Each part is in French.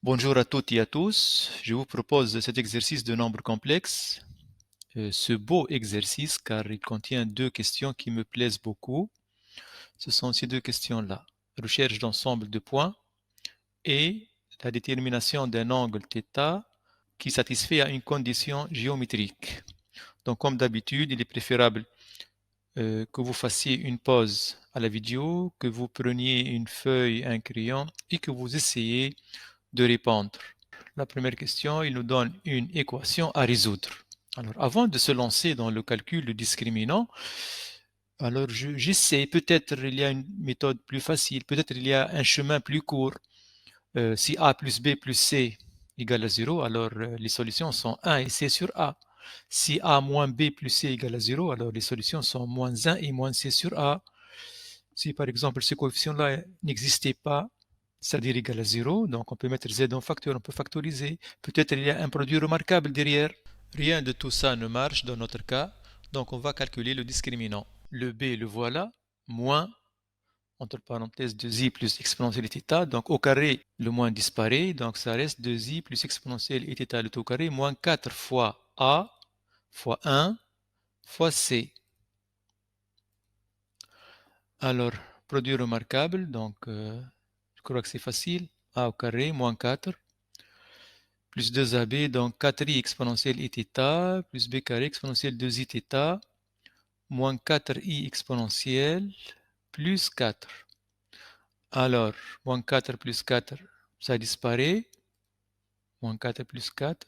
Bonjour à toutes et à tous. Je vous propose cet exercice de nombres complexes. Ce beau exercice car il contient deux questions qui me plaisent beaucoup. Ce sont ces deux questions-là. Recherche d'ensemble de points et la détermination d'un angle θ qui satisfait à une condition géométrique. Donc comme d'habitude, il est préférable que vous fassiez une pause à la vidéo, que vous preniez une feuille, un crayon et que vous essayez de répondre. La première question, il nous donne une équation à résoudre. Alors, avant de se lancer dans le calcul du discriminant, alors j'essaie, peut-être il y a une méthode plus facile, peut-être il y a un chemin plus court. Si a plus b plus c égale à 0, alors les solutions sont 1 et c sur a. Si a moins b plus c égale à 0, alors les solutions sont moins 1 et moins c sur a. Si par exemple ce coefficient-là n'existait pas, c'est-à-dire égal à 0, donc on peut mettre z en facteur, on peut factoriser. Peut-être il y a un produit remarquable derrière. Rien de tout ça ne marche dans notre cas, donc on va calculer le discriminant. Le b, le voilà, moins, entre parenthèses, 2i plus exponentielle θ, donc au carré, le moins disparaît, donc ça reste 2i plus exponentielle θ le tout au carré, moins 4 fois a, fois 1, fois c. Alors, produit remarquable, donc je crois que c'est facile. A au carré, moins 4, plus 2ab, donc 4i exponentielle θ, plus b carré exponentielle 2i θ, moins 4i exponentielle, plus 4. Alors, moins 4 plus 4, ça disparaît. Moins 4 plus 4.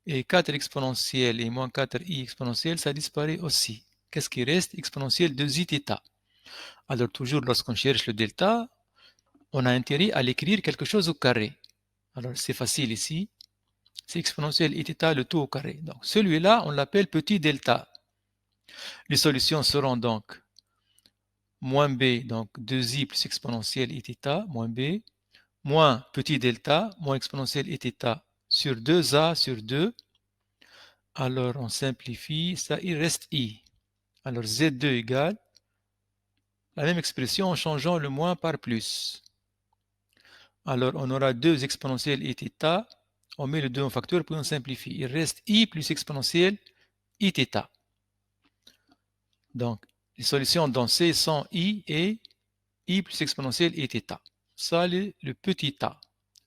Et 4 exponentielle et moins 4i exponentielle, ça disparaît aussi. Qu'est-ce qui reste? Exponentielle 2i θ. Alors, toujours lorsqu'on cherche le delta, on a intérêt à l'écrire quelque chose au carré. Alors, c'est facile ici. C'est exponentielle θ le tout au carré. Donc, celui-là, on l'appelle petit delta. Les solutions seront donc moins b, donc 2i plus exponentielle θ, moins b, moins petit delta, moins exponentielle θ sur 2a sur 2. Alors, on simplifie, ça, il reste i. Alors, z2 égale la même expression en changeant le moins par plus. Alors, on aura 2 exponentielle θ. On met le 2 en facteur, puis on simplifie. Il reste i plus exponentielle θ. Donc, les solutions dans C sont i et i plus exponentielle θ. Ça, le petit a.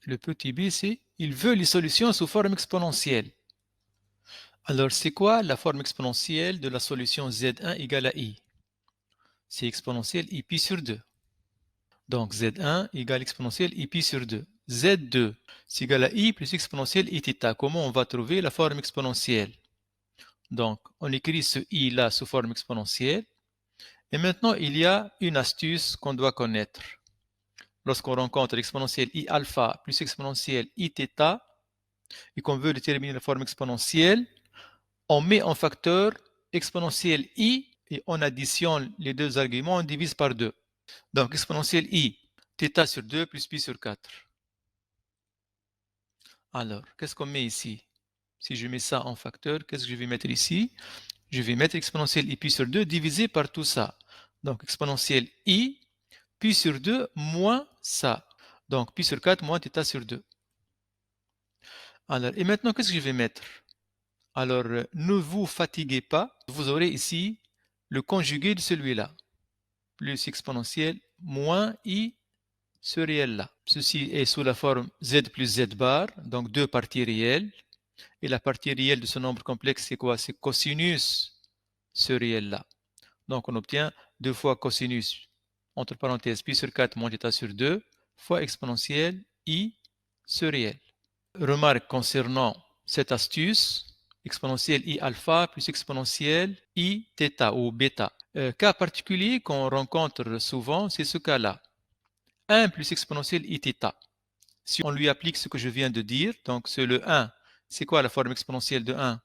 Le petit b, c'est il veut les solutions sous forme exponentielle. Alors, c'est quoi la forme exponentielle de la solution z1 égale à i? C'est exponentielle i pi sur 2. Donc, z1 égale exponentielle i pi sur 2. z2, c'est égal à i plus exponentielle θ. Comment on va trouver la forme exponentielle? Donc, on écrit ce i là sous forme exponentielle. Et maintenant, il y a une astuce qu'on doit connaître. Lorsqu'on rencontre l'exponentielle i alpha plus exponentielle i θ et qu'on veut déterminer la forme exponentielle, on met en facteur exponentielle i et on additionne les deux arguments, on divise par 2. Donc, exponentielle i, θ sur 2 plus pi sur 4. Alors, qu'est-ce qu'on met ici? Si je mets ça en facteur, qu'est-ce que je vais mettre ici? Je vais mettre exponentielle i pi sur 2 divisé par tout ça. Donc, exponentielle i pi sur 2 moins ça. Donc, pi sur 4 moins θ sur 2. Alors, et maintenant, qu'est-ce que je vais mettre? Alors, ne vous fatiguez pas. Vous aurez ici le conjugué de celui-là. Plus exponentielle moins i ce réel-là. Ceci est sous la forme z plus z bar, donc deux parties réelles. Et la partie réelle de ce nombre complexe, c'est quoi? C'est cosinus ce réel-là. Donc, on obtient 2 fois cosinus, entre parenthèses, pi sur 4 moins θ sur 2, fois exponentielle i ce réel. Remarque concernant cette astuce, exponentielle i alpha plus exponentielle i θ ou bêta. Cas particulier qu'on rencontre souvent, c'est ce cas-là. 1 plus exponentielle i θ. Si on lui applique ce que je viens de dire, donc c'est le 1. C'est quoi la forme exponentielle de 1?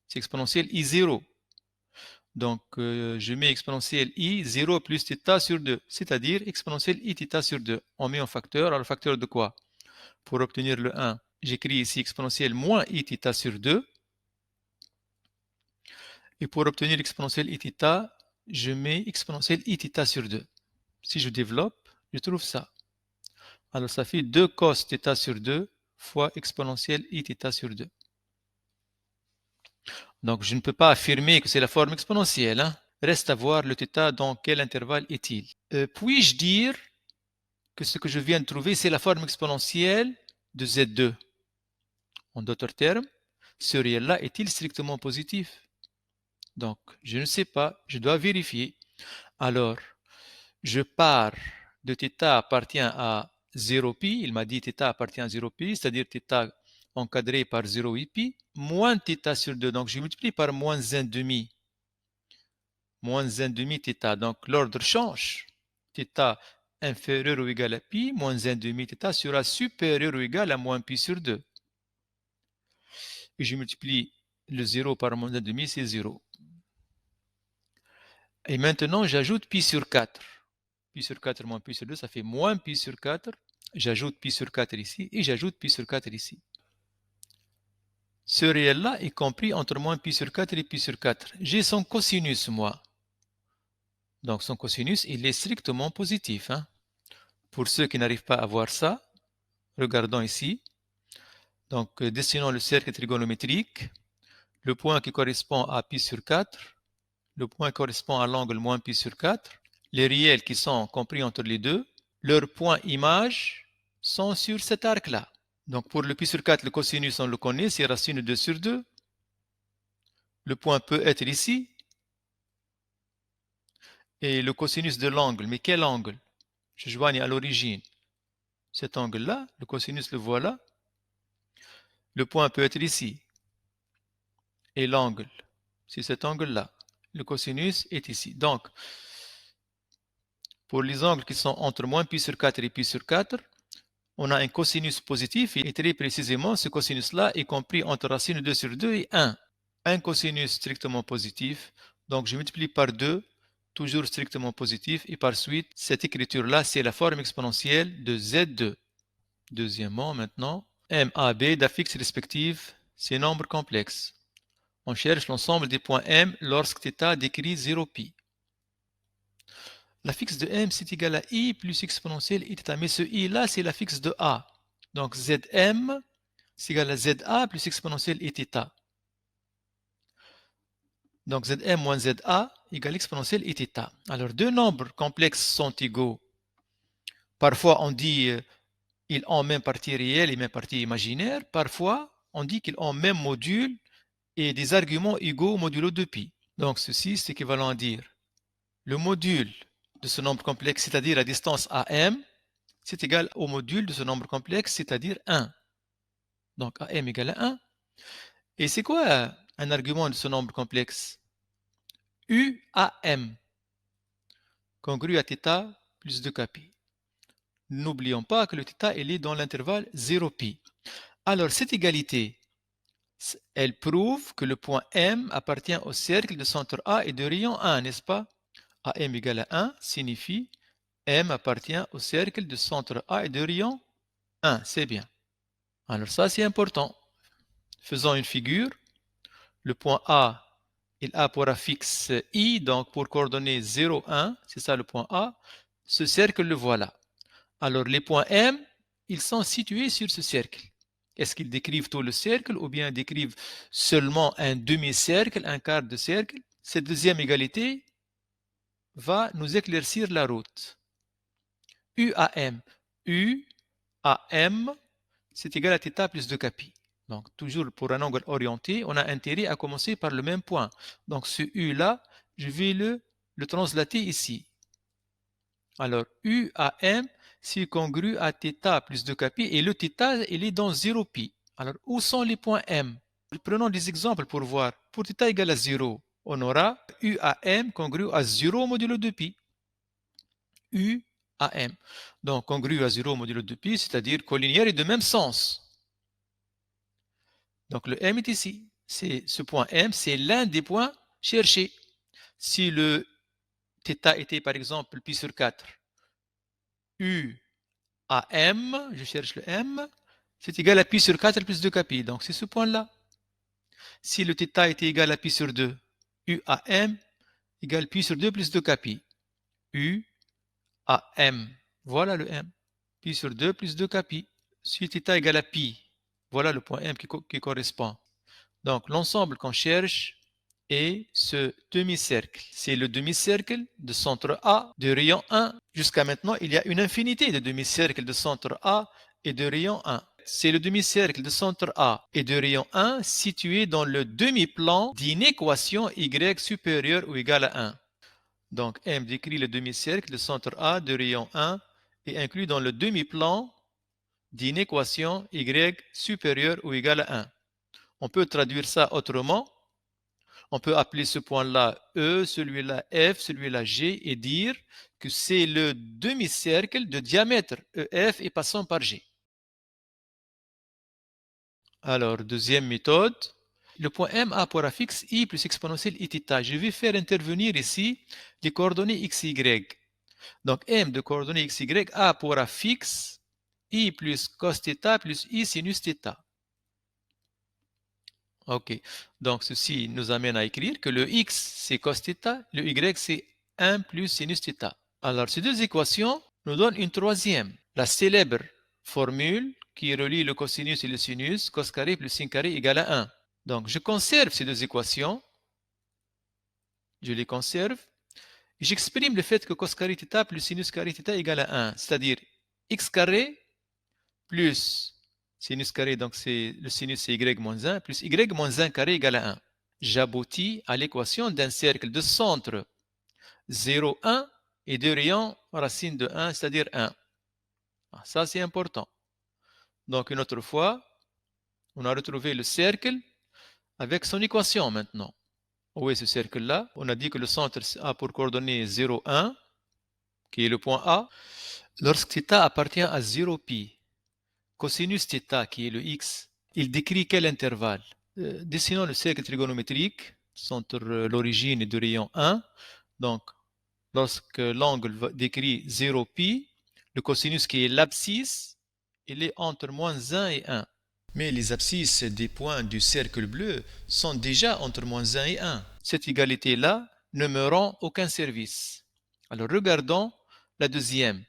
C'est exponentielle i0. Donc, je mets exponentielle i 0 plus θ sur 2, c'est-à-dire exponentielle i θ sur 2. On met en facteur. Alors, le facteur de quoi? Pour obtenir le 1, j'écris ici exponentielle moins i θ sur 2. Et pour obtenir exponentielle i θ, je mets exponentielle i θ sur 2. Si je développe, je trouve ça. Alors, ça fait 2 cos θ sur 2 fois exponentielle iθ sur 2. Donc, je ne peux pas affirmer que c'est la forme exponentielle. Hein. Reste à voir le θ dans quel intervalle est-il. Puis-je dire que ce que je viens de trouver, c'est la forme exponentielle de Z2? En d'autres termes, ce réel-là est-il strictement positif? Donc, je ne sais pas, je dois vérifier. Alors, je pars de θ appartient à 0π, il m'a dit θ appartient à 0π, c'est-à-dire θ encadré par 0,8π, moins θ sur 2, donc je multiplie par moins 1,5, moins 1,5 θ, donc l'ordre change. θ inférieur ou égal à π, moins 1,5 θ sera supérieur ou égal à moins π sur 2. Et je multiplie le 0 par moins 1,5, c'est 0. Et maintenant, j'ajoute π sur 4. Pi sur 4 moins pi sur 2, ça fait moins pi sur 4. J'ajoute pi sur 4 ici et j'ajoute pi sur 4 ici. Ce réel-là est compris entre moins pi sur 4 et pi sur 4. J'ai son cosinus, moi. Donc son cosinus, il est strictement positif. Hein. Pour ceux qui n'arrivent pas à voir ça, regardons ici. Donc dessinons le cercle trigonométrique. Le point qui correspond à pi sur 4. Le point qui correspond à l'angle moins pi sur 4. Les réels qui sont compris entre les deux. Leurs points images sont sur cet arc-là. Donc pour le pi sur 4, le cosinus, on le connaît, c'est racine de 2 sur 2. Le point peut être ici. Et le cosinus de l'angle, mais quel angle? Je joigne à l'origine cet angle-là, le cosinus le voilà. Le point peut être ici. Et l'angle, c'est cet angle-là. Le cosinus est ici. Donc, pour les angles qui sont entre moins pi sur 4 et pi sur 4, on a un cosinus positif et très précisément, ce cosinus-là est compris entre racine de 2 sur 2 et 1. Un cosinus strictement positif, donc je multiplie par 2, toujours strictement positif, et par suite, cette écriture-là, c'est la forme exponentielle de Z2. Deuxièmement, maintenant, M, A, B d'affixes respectives, c'est nombres complexes. On cherche l'ensemble des points M lorsque θ décrit 0π. L'affixe de M, c'est égal à I plus exponentielle iθ. Mais ce I-là, c'est l'affixe de A. Donc Zm, c'est égal à ZA plus exponentielle iθ. Donc Zm moins Za égale exponentielle iθ. Alors deux nombres complexes sont égaux. Parfois on dit ils ont même partie réelle et même partie imaginaire. Parfois on dit qu'ils ont même module et des arguments égaux modulo de pi. Donc ceci c'est équivalent à dire le module de ce nombre complexe, c'est-à-dire la distance AM, c'est égal au module de ce nombre complexe, c'est-à-dire 1. Donc AM égale à 1. Et c'est quoi un argument de ce nombre complexe? UAM, congru à θ plus 2kπ. N'oublions pas que le θ il est dans l'intervalle 0π. Alors cette égalité, elle prouve que le point M appartient au cercle de centre A et de rayon 1, n'est-ce pas? AM égale à 1 signifie M appartient au cercle de centre A et de rayon 1, c'est bien. Alors ça c'est important. Faisons une figure. Le point A, il a pour affixe I, donc pour coordonnées 0, 1, c'est ça le point A. Ce cercle le voilà. Alors les points M, ils sont situés sur ce cercle. Est-ce qu'ils décrivent tout le cercle ou bien décrivent seulement un demi-cercle, un quart de cercle? Cette deuxième égalité va nous éclaircir la route. UAM. UAM, c'est égal à θ plus 2kπ. Donc, toujours pour un angle orienté, on a intérêt à commencer par le même point. Donc, ce U-là, je vais le translater ici. Alors, UAM, c'est congru à θ plus 2kπ et le θ, il est dans 0π. Alors, où sont les points M? Prenons des exemples pour voir. Pour θ égale à 0, on aura UAM congru à 0 modulo 2π. UAM. Donc, congru à 0 modulo 2π, c'est-à-dire collinéaire est de même sens. Donc, le M est ici. Ce point M, c'est l'un des points cherchés. Si le θ était par exemple pi sur 4, U à M, je cherche le M, c'est égal à pi sur 4 plus 2kπ. Donc c'est ce point-là. Si le θ était égal à pi sur 2, U à M égale pi sur 2 plus 2kπ. U à M. Voilà le M. Pi sur 2 plus 2kπ. Si θ égale à pi, Voilà le point M qui correspond. Donc, l'ensemble qu'on cherche est ce demi-cercle. C'est le demi-cercle de centre A de rayon 1. Jusqu'à maintenant, il y a une infinité de demi-cercles de centre A et de rayon 1. C'est le demi-cercle de centre A et de rayon 1 situé dans le demi-plan d'une équation y supérieure ou égale à 1. Donc, M décrit le demi-cercle de centre A de rayon 1 et inclus dans le demi-plan d'une équation y supérieure ou égale à 1. On peut traduire ça autrement. On peut appeler ce point-là E, celui-là F, celui-là G et dire que c'est le demi-cercle de diamètre EF et passant par G. Alors, deuxième méthode. Le point M a pour affixe I plus exponentielle Iθ. Je vais faire intervenir ici les coordonnées x, y. Donc, M de coordonnées x, y a pour affixe I plus cos θ plus I sinus θ. Ok, donc ceci nous amène à écrire que le x c'est cos θ, le y c'est 1 plus sinus θ. Alors ces deux équations nous donnent une troisième, la célèbre formule qui relie le cosinus et le sinus, cos carré plus sin carré égale à 1. Donc je conserve ces deux équations, je les conserve, et j'exprime le fait que cos carré θ plus sinus carré θ égale à 1, c'est-à-dire x carré plus sinus carré, donc c'est le sinus c'est y moins 1, plus y moins 1 carré égale à 1. J'aboutis à l'équation d'un cercle de centre 0, 1 et de rayon racine de 1, c'est-à-dire 1. Ça, c'est important. Donc, une autre fois, on a retrouvé le cercle avec son équation maintenant. Où est ce cercle-là? On a dit que le centre a pour coordonnée 0, 1, qui est le point A. Lorsque θ appartient à 0 pi, cosinus θ, qui est le x, il décrit quel intervalle? Dessinons le cercle trigonométrique entre l'origine et de rayon 1. Donc, lorsque l'angle décrit 0 pi, le cosinus qui est l'abscisse, il est entre moins 1 et 1. Mais les abscisses des points du cercle bleu sont déjà entre moins 1 et 1. Cette égalité-là ne me rend aucun service. Alors regardons la deuxième.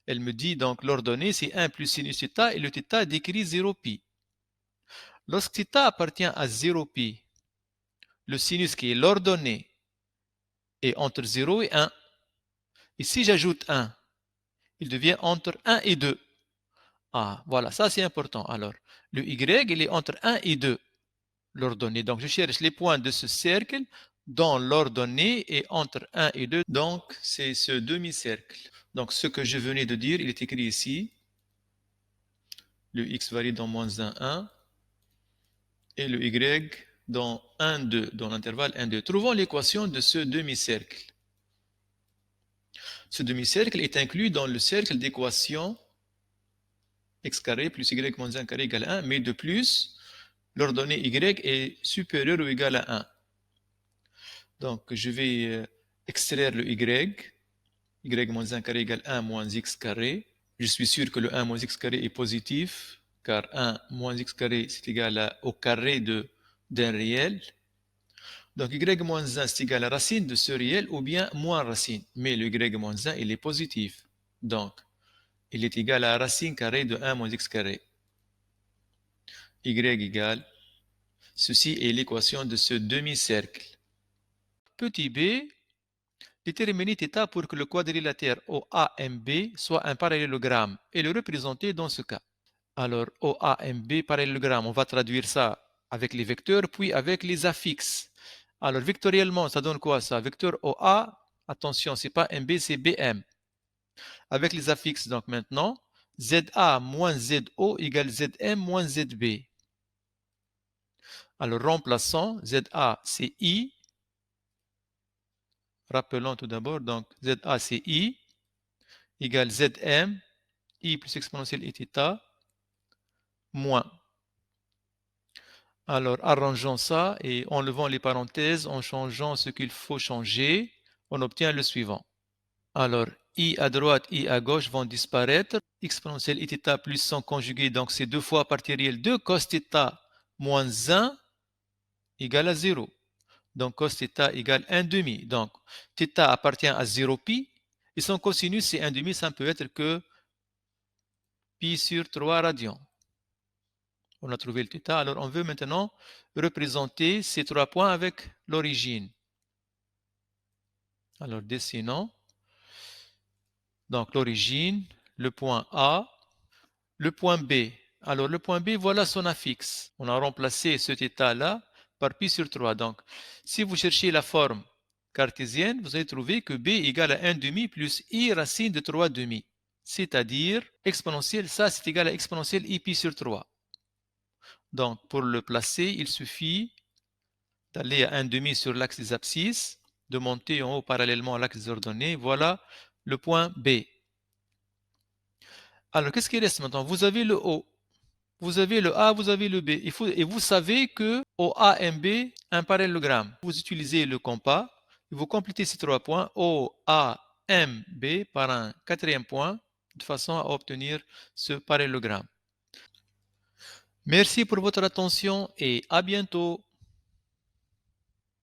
Elle me dit donc l'ordonnée c'est 1 plus sinus θ et le θ décrit 0 pi. Lorsque θ appartient à 0 pi, le sinus qui est l'ordonnée est entre 0 et 1. Et si j'ajoute 1, il devient entre 1 et 2. Ah, voilà, ça c'est important. Alors, le y, il est entre 1 et 2, l'ordonnée. Donc, je cherche les points de ce cercle dont l'ordonnée est entre 1 et 2. Donc, c'est ce demi-cercle. Donc, ce que je venais de dire, il est écrit ici. Le x varie dans moins 1, 1. Et le y dans 1, 2, dans l'intervalle 1, 2. Trouvons l'équation de ce demi-cercle. Ce demi-cercle est inclus dans le cercle d'équation x carré plus y moins 1 carré égale à 1, mais de plus, l'ordonnée y est supérieure ou égale à 1. Donc, je vais extraire le y moins 1 carré égale 1 moins x carré. Je suis sûr que le 1 moins x carré est positif, car 1 moins x carré, c'est égal au carré d'un réel. Donc, y moins 1, c'est égal à la racine de ce réel ou bien moins racine. Mais le y moins 1, il est positif. Donc, il est égal à la racine carrée de 1 moins x carré. Y égale. Ceci est l'équation de ce demi-cercle. Petit b, déterminer θ pour que le quadrilatère OAMB soit un parallélogramme et le représenter dans ce cas. Alors, OAMB, parallélogramme, on va traduire ça avec les vecteurs, puis avec les affixes. Alors, vectoriellement, ça donne quoi ça? Vecteur OA, attention, c'est pas MB, c'est BM. Avec les affixes, donc maintenant, ZA moins ZO égale ZM moins ZB. Alors, remplaçons, ZA c'est I. Rappelons tout d'abord, donc ZA c'est I égale Zm, I plus exponentielle Iθ, moins. Alors, arrangeons ça et enlevant les parenthèses, en changeant ce qu'il faut changer, on obtient le suivant. Alors, I à droite, I à gauche vont disparaître. Exponentielle Iθ plus son conjugué, donc c'est 2 fois partielle de cos θ moins 1 égale à 0. Donc, cos θ égale 1 demi. Donc, θ appartient à 0 pi et son cosinus, c'est 1 demi, ça ne peut être que pi sur 3 radians. On a trouvé le θ. Alors, on veut maintenant représenter ces 3 points avec l'origine. Alors, dessinons. Donc, l'origine, le point A, le point B. Alors, le point B, voilà son affixe. On a remplacé cet état-là par pi sur 3. Donc, si vous cherchez la forme cartésienne, vous allez trouver que B égale à 1 demi plus I racine de 3 demi. C'est-à-dire, exponentielle, ça c'est égal à exponentielle I pi sur 3. Donc, pour le placer, il suffit d'aller à 1 demi sur l'axe des abscisses, de monter en haut parallèlement à l'axe des ordonnées. Voilà le point B. Alors, qu'est-ce qui reste maintenant? Vous avez le O, vous avez le A, vous avez le B. Et vous savez que OAMB, un parallélogramme. Vous utilisez le compas, et vous complétez ces 3 points, OAMB, par un 4e point, de façon à obtenir ce parallélogramme. Merci pour votre attention et à bientôt.